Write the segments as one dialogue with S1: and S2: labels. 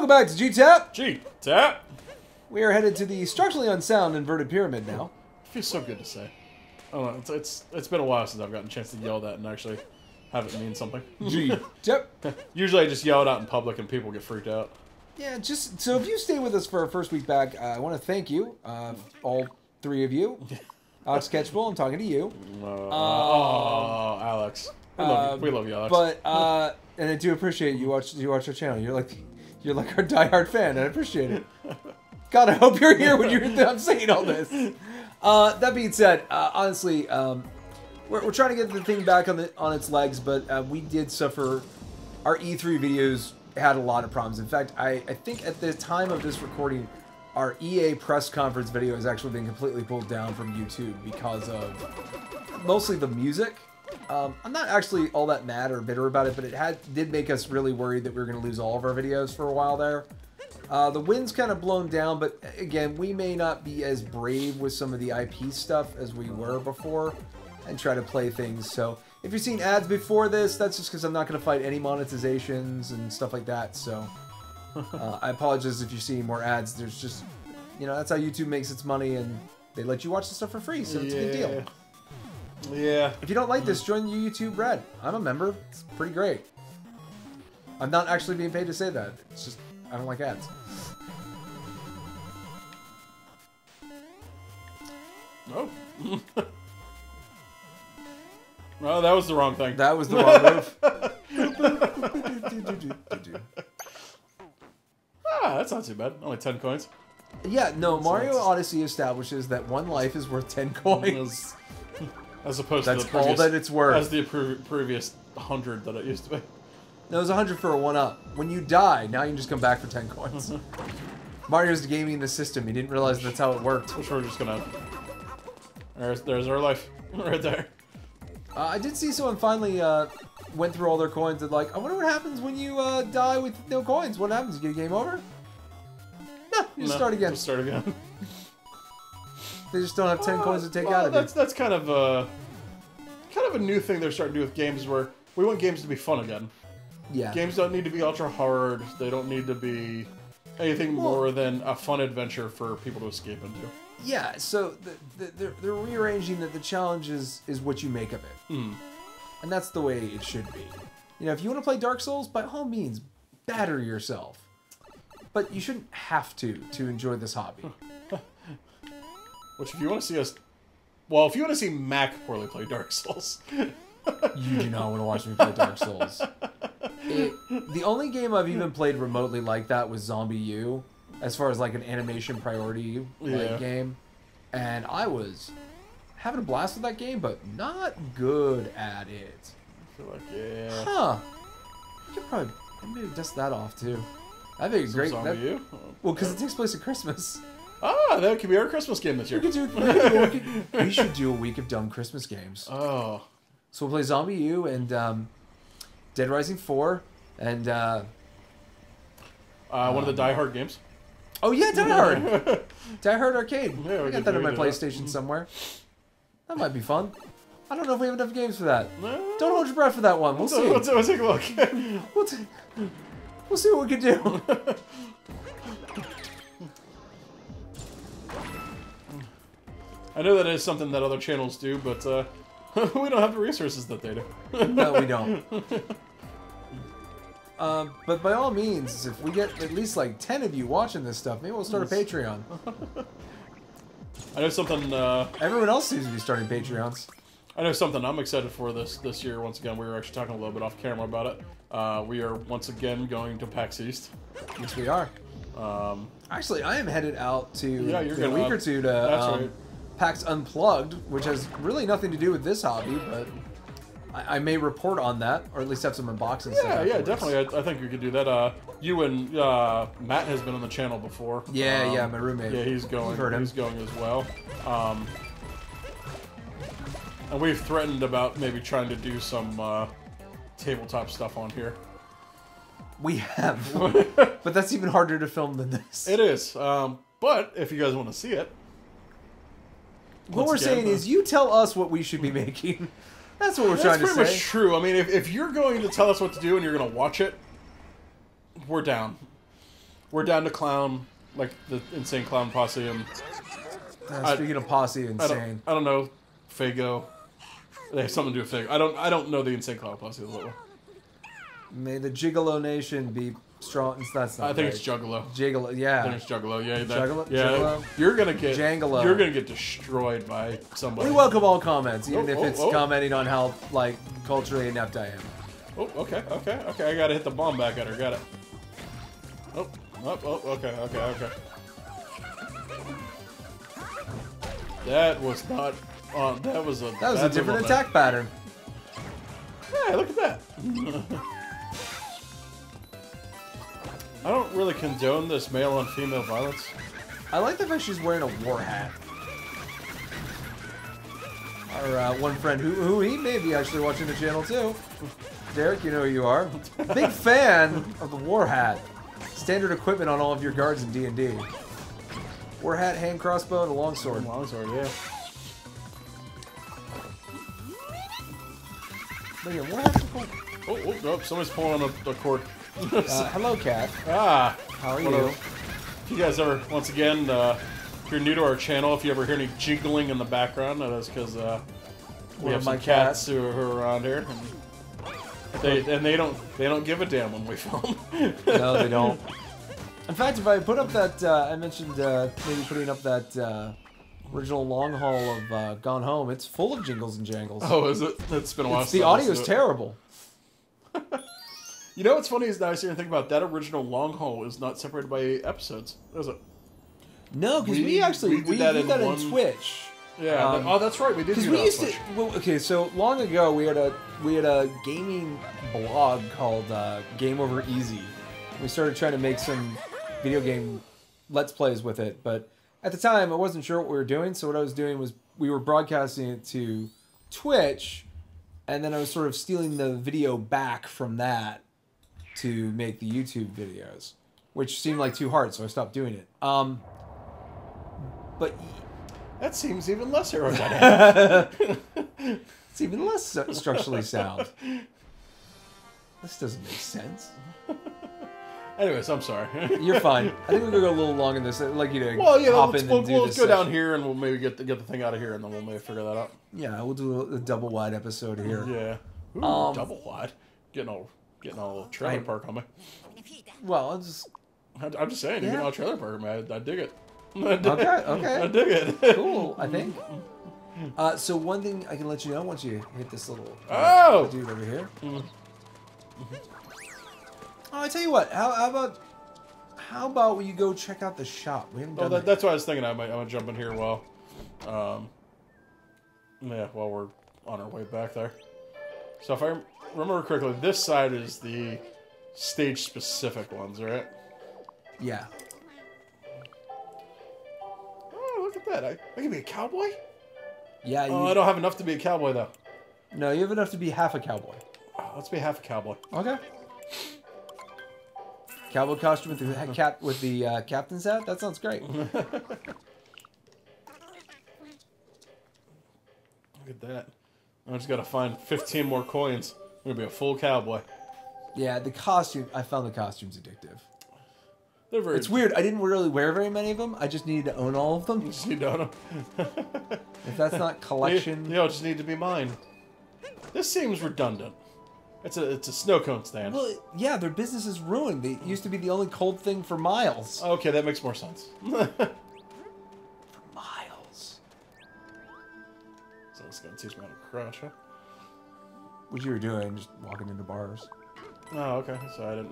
S1: Welcome back to G-Tap.
S2: G-Tap.
S1: We are headed to the structurally unsound inverted pyramid now.
S2: It feels so good to say. I don't know, it's been a while since I've gotten a chance to yell that and actually have it mean something.
S1: G-Tap.
S2: Usually I just yell it out in public and people get freaked out.
S1: Yeah, just so if you stay with us for our first week back, I want to thank you, all three of you. Alex Catchbull, I'm talking to you.
S2: Oh, Alex. We love you, Alex.
S1: But and I do appreciate you watch our channel. You're like our diehard fan, and I appreciate it. God, I hope you're here when I'm saying all this. That being said, honestly, we're trying to get the thing back on its legs, but we did suffer. Our E3 videos had a lot of problems. In fact, I think at the time of this recording, our EA press conference video has actually been completely pulled down from YouTube because of mostly the music. I'm not actually all that mad or bitter about it, but it did make us really worried that we were going to lose all of our videos for a while there. The wind's kind of blown down, but again, we may not be as brave with some of the IP stuff as we were before and try to play things. So if you're seeing ads before this, that's just because I'm not going to fight any monetizations and stuff like that. So I apologize if you're seeing more ads. There's just, that's how YouTube makes its money, and they let you watch the stuff for free, so it's a good deal.
S2: Yeah.
S1: If you don't like this, join your YouTube Red. I'm a member. It's pretty great. I'm not actually being paid to say that. It's just, I don't like ads.
S2: Oh. Well, that was the wrong thing.
S1: That was the wrong move.
S2: That's not too bad. Only 10 coins.
S1: Yeah, no, Mario Odyssey establishes that one life is worth 10 coins.
S2: As opposed to the
S1: previous, all that it's worth.
S2: As the previous 100 that it used to be.
S1: No, it was 100 for a 1-up. When you die, now you can just come back for 10 coins. Mario's gaming the system. He didn't realize that's how it worked.
S2: Which we're just gonna... There's our life. Right there.
S1: I did see someone finally went through all their coins and I wonder what happens when you die with no coins. What happens? You get a game over? No, you just start again.
S2: Just start again.
S1: They just don't have 10 coins to take out of it.
S2: That's kind of a new thing they're starting to do with games, where we want games to be fun again.
S1: Yeah.
S2: Games don't need to be ultra hard. They don't need to be anything more than a fun adventure for people to escape into.
S1: Yeah, so they're rearranging that the challenge is what you make of it. And that's the way it should be. If you want to play Dark Souls, by all means, batter yourself. But you shouldn't have to enjoy this hobby.
S2: Which, if you want to see us... Well, if you want to see Mac poorly play Dark Souls...
S1: You do not want to watch me play Dark Souls. The only game I've even played remotely like that was Zombie U, as far as an animation priority game. And I was having a blast with that game, but not good at it.
S2: I feel like, yeah.
S1: Huh. You could probably maybe dust that off, too. I think it's great.
S2: Zombie U?
S1: Well, because it takes place at Christmas.
S2: Ah, that could be our Christmas game this year.
S1: We should do a week of dumb Christmas games.
S2: Oh.
S1: So we'll play Zombie U and Dead Rising 4 and...
S2: one of the Die Hard games.
S1: Oh yeah, Die Hard! Die Hard Arcade.
S2: Yeah,
S1: I got that on my PlayStation somewhere. That might be fun. I don't know if we have enough games for that. Don't hold your breath for that one. We'll see.
S2: We'll take a look.
S1: We'll see what we can do.
S2: I know that is something that other channels do, but we don't have the resources that they do.
S1: No, we don't. But by all means, if we get at least 10 of you watching this stuff, maybe we'll start a Patreon.
S2: I know something...
S1: Everyone else seems to be starting Patreons.
S2: I know something I'm excited for this year. Once again, we were actually talking a little bit off camera about it. We are once again going to PAX East.
S1: Yes, we are. Actually, I am headed out to in a week or two to PAX Unplugged, which has really nothing to do with this hobby, but I may report on that, or at least have some unboxing stuff.
S2: Yeah, definitely. I think we could do that. You and Matt has been on the channel before.
S1: Yeah, my roommate.
S2: Yeah, he's going. He's going as well. And we've threatened about maybe trying to do some tabletop stuff on here.
S1: We have, but that's even harder to film than this.
S2: It is. But if you guys want to see it,
S1: what we're saying is, you tell us what we should be making. That's what we're trying to say.
S2: That's pretty much true. I mean, if you're going to tell us what to do and you're going to watch it, we're down. we're down to clown, like the insane clown posse, and
S1: speaking of posse, insane.
S2: I don't know, Fago. They have something to do with Fago. I don't know the insane clown posse as well.
S1: May the Gigolo Nation be strong. That's not.
S2: I think
S1: right.
S2: it's Juggalo.
S1: Gigolo, yeah.
S2: I think it's Juggalo. Yeah,
S1: Juggalo?
S2: yeah.
S1: Juggalo?
S2: You're gonna get
S1: Jangalo.
S2: You're gonna get destroyed by somebody.
S1: We welcome all comments, even if it's commenting on how like culturally inept I am.
S2: Oh, okay. I gotta hit the bomb back at her. Got it. Oh, okay. That was not. That was a
S1: different attack pattern.
S2: Hey, look at that. I don't really condone this male on female violence.
S1: I like the fact she's wearing a war hat. Our one friend, who he may be actually watching the channel too. Derek, you know who you are. Big fan of the war hat. Standard equipment on all of your guards in D&D. War hat, hand crossbow, and a longsword.
S2: Longsword, yeah.
S1: But yeah, war hats are cool.
S2: Oh, somebody's pulling on the cord.
S1: Hello, Cat.
S2: Ah.
S1: How are you?
S2: If you guys ever, once again, if you're new to our channel, if you ever hear any jiggling in the background, that is because we have some cats who are around here. And they don't give a damn when we film.
S1: No, they don't. In fact, if I put up that, I mentioned maybe putting up that original long haul of Gone Home, it's full of jingles and jangles.
S2: Oh, is it? It's been a while.
S1: The audio is terrible.
S2: You know what's funny is now I sit and think about that original long haul is not separated by episodes, is it?
S1: No, because we did that in Twitch.
S2: Yeah. Oh, that's right. We did.
S1: Because we used to. Well, okay, so long ago we had a gaming blog called Game Over Easy. We started trying to make some video game let's plays with it, but at the time I wasn't sure what we were doing. So what I was doing was we were broadcasting it to Twitch, and then I was sort of stealing the video back from that to make the YouTube videos, which seemed like too hard, so I stopped doing it. But
S2: that seems even less aerodynamic.
S1: It's even less structurally sound. This doesn't make sense.
S2: Anyways, I'm sorry.
S1: You're fine. I think we're gonna go a little long in this. I'd like you to
S2: hop in and do this. We'll go down here and we'll maybe get the thing out of here, and then we'll maybe figure that out.
S1: Yeah, we'll do a double wide episode here.
S2: Yeah. Ooh, double wide. Getting all trailer park on me.
S1: Well,
S2: I'm just saying, you're getting all trailer park, man. I dig it.
S1: Okay.
S2: I dig it.
S1: Cool, I think. So one thing I can let you know once you hit this little dude over here. Oh, I tell you what. How about you go check out the shop? We haven't done that.
S2: That's what I was thinking. I'm gonna jump in here while we're on our way back there. So if I remember correctly, this side is the stage-specific ones, right?
S1: Yeah.
S2: Oh, look at that! I can be a cowboy.
S1: Yeah.
S2: I don't have enough to be a cowboy though.
S1: No, you have enough to be half a cowboy.
S2: Oh, let's be half a cowboy.
S1: Okay. Cowboy costume with the captain's hat. That sounds great.
S2: Look at that. I just gotta find 15 more coins. I'm gonna be a full cowboy.
S1: Yeah, the costume. I found the costumes addictive.
S2: They're very.
S1: It's weird. I didn't really wear very many of them. I just needed to own all of them.
S2: You just need to own them.
S1: If that's not collection,
S2: you just need to be mine. This seems redundant. It's a snow cone stand.
S1: Well, yeah, their business is ruined. They used to be the only cold thing for miles.
S2: Okay, that makes more sense.
S1: For miles.
S2: So it's gonna teach me how to crouch, huh?
S1: What you were doing, just walking into bars.
S2: Oh, okay. So I didn't.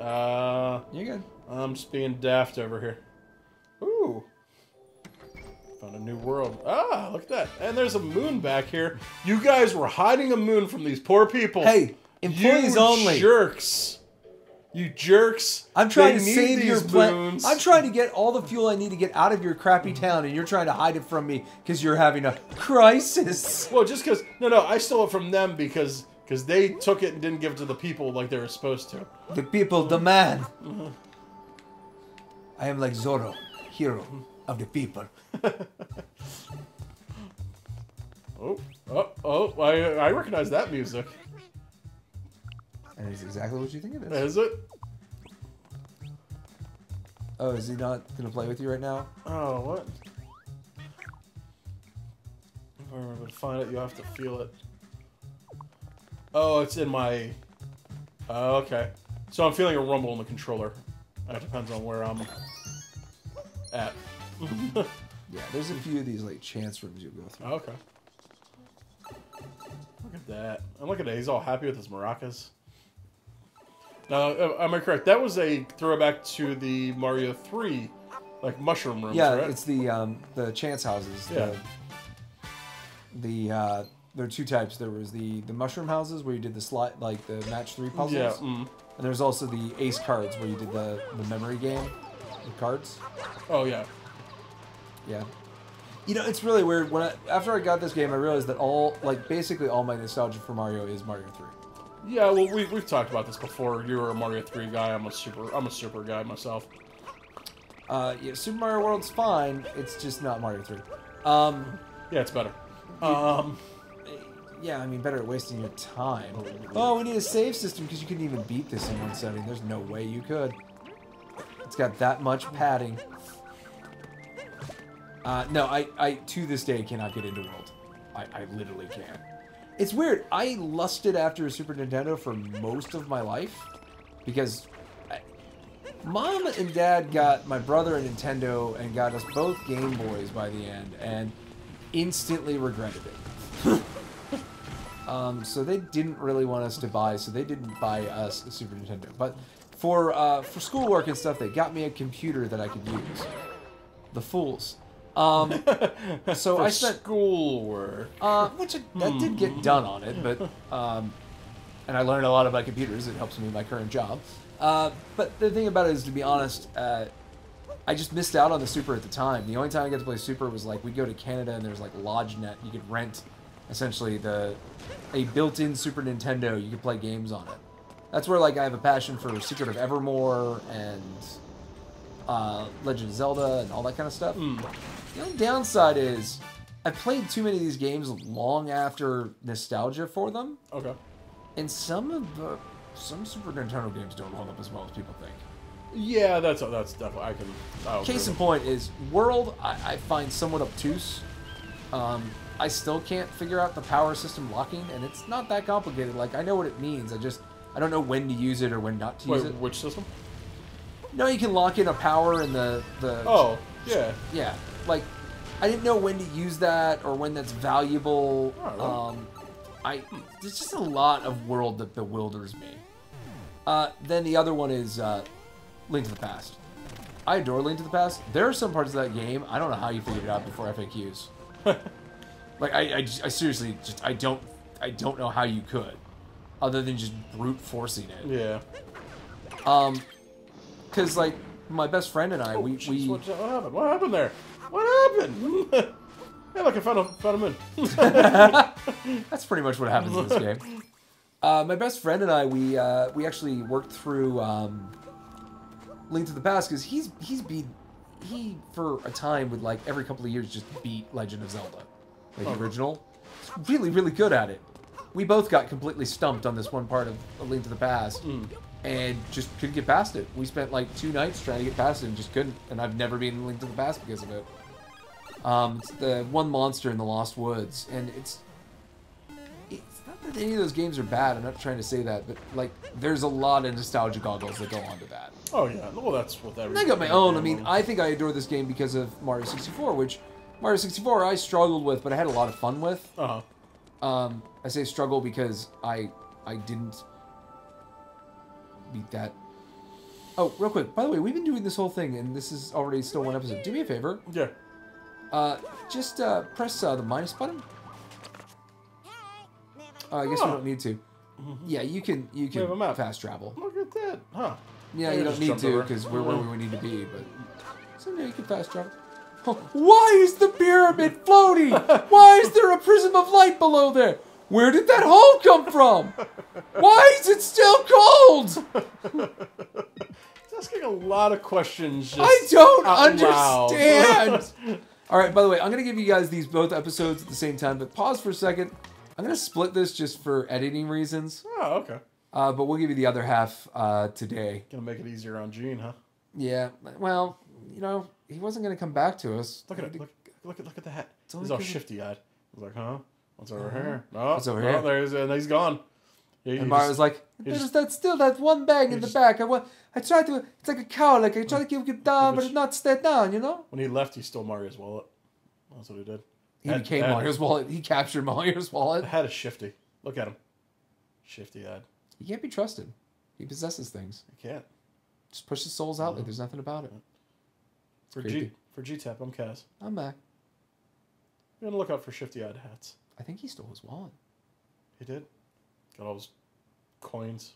S1: You're good.
S2: I'm just being daft over here. Ooh. Found a new world. Ah, look at that. And there's a moon back here. You guys were hiding a moon from these poor people.
S1: Hey, employees only.
S2: Jerks. You jerks.
S1: I'm trying to save your planet. I'm trying to get all the fuel I need to get out of your crappy town, and you're trying to hide it from me because you're having a crisis.
S2: Well, just because... No, I stole it from them because they took it and didn't give it to the people like they were supposed to.
S1: The people demand. I am like Zorro, hero of the people.
S2: I recognize that music.
S1: And it's exactly what you think it is.
S2: Is it?
S1: Oh, is he not gonna play with you right now?
S2: Oh, what? If I remember to find it, you have to feel it. Oh, it's in my... Oh, okay. So I'm feeling a rumble in the controller. That depends on where I'm at.
S1: Yeah, there's a few of these like chance rooms you'll go through.
S2: Oh, okay. Look at that. And look at that. He's all happy with his maracas. Now, am I correct? That was a throwback to the Mario 3, like, mushroom rooms,
S1: yeah,
S2: right?
S1: it's the chance houses.
S2: Yeah.
S1: There are two types. There was the mushroom houses where you did the slide, like the match 3 puzzles.
S2: Yeah.
S1: And there's also the ace cards where you did the memory game, the cards.
S2: Oh, yeah.
S1: Yeah. You know, it's really weird. After I got this game, I realized that basically all my nostalgia for Mario is Mario 3.
S2: Yeah, well, we've talked about this before. You were a Mario 3 guy. I'm a Super guy myself.
S1: Yeah, Super Mario World's fine. It's just not Mario 3.
S2: Yeah, it's better.
S1: Yeah, I mean, better at wasting your time. Oh, we need a save system because you couldn't even beat this in one setting. There's no way you could. It's got that much padding. No, I to this day cannot get into World. I literally can't. It's weird. I lusted after a Super Nintendo for most of my life because Mom and Dad got my brother a Nintendo and got us both Game Boys by the end and instantly regretted it. So they didn't really want us to buy, so they didn't buy us a Super Nintendo. But for schoolwork and stuff, they got me a computer that I could use. The fools. So I spent
S2: schoolwork,
S1: which that did get done on it, but and I learned a lot about computers. It helps me in my current job. But the thing about it is, to be honest, I just missed out on the Super at the time. The only time I got to play Super was like we'd go to Canada and there's like LodgeNet. You could rent essentially a built-in Super Nintendo. You could play games on it. That's where like I have a passion for Secret of Evermore and Legend of Zelda and all that kind of stuff. The only downside is I played too many of these games long after nostalgia for them.
S2: Okay.
S1: And some Super Nintendo games don't hold up as well as people think.
S2: Yeah, that's definitely I can.
S1: Case in point is World. I find somewhat obtuse. I still can't figure out the power system locking, and it's not that complicated. Like I know what it means. I don't know when to use it or when not to use it.
S2: Which system?
S1: No, you can lock in a power in the.
S2: Oh, yeah.
S1: Yeah, like I didn't know when to use that or when that's valuable.
S2: Oh,
S1: There's just a lot of World that bewilders me. Then the other one is Link to the Past. I adore Link to the Past. There are some parts of that game I don't know how you figured it out before FAQs. Like I seriously just I don't know how you could, other than just brute forcing it.
S2: Yeah.
S1: Because like my best friend and I, we
S2: what happened? What happened there? What happened? Hey, look, I found him in.
S1: That's pretty much what happens in this game. My best friend and I, we actually worked through Link to the Past because he for a time would like every couple of years just beat Legend of Zelda, like the original. He's really, really good at it. We both got completely stumped on this one part of A Link to the Past and just couldn't get past it. We spent like 2 nights trying to get past it and just couldn't. And I've never been in Link to the Past because of it. It's the one monster in the Lost Woods, and it's not that any of those games are bad. I'm not trying to say that, but like there's a lot of nostalgia goggles that go onto that.
S2: Oh yeah, well that's what that.
S1: And I got my own. I mean, I think I adore this game because of Mario 64, which Mario 64 I struggled with, but I had a lot of fun with. I say struggle because I didn't beat that. Oh, real quick. By the way, we've been doing this whole thing, and this is already still 1 episode. Do me a favor.
S2: Yeah.
S1: Just press the minus button. I guess we don't need to. Yeah, you can fast travel.
S2: Look at that, huh?
S1: Yeah, you don't need to because we're where we need to be, but someday you can fast travel. Oh, why is the pyramid floating? Why is there a prism of light below there? Where did that hole come from? Why is it still cold?
S2: It's asking a lot of questions.
S1: I don't understand. All right, by the way, I'm going to give you guys these both episodes at the same time, but pause for a second. I'm going to split this just for editing reasons.
S2: Oh, okay.
S1: But we'll give you the other half today.
S2: Gonna make it easier on Gene, huh?
S1: Yeah. Well, you know, he wasn't going to come back to us.
S2: Look at it. Look at the hat.
S1: It's
S2: He's all shifty-eyed. I was like, huh? What's over here? No,
S1: What's over here?
S2: There's and he's gone. Yeah,
S1: And Mario's like, there's that one bag in the back. I tried to. It's like a cow. Like I tried to keep it down, but it's not stayed down. You know.
S2: When he left, he stole Mario's wallet. That's what he did.
S1: He became Mario's wallet. He captured Mario's wallet.
S2: The hat is shifty. Look at him. Shifty-eyed.
S1: He can't be trusted. He possesses things.
S2: He can't.
S1: Just push his souls out like there's nothing about it.
S2: For G-Tap, I'm Kaz.
S1: I'm back.
S2: Be on the lookout for shifty-eyed hats.
S1: I think he stole his wallet.
S2: He did. Got all his coins.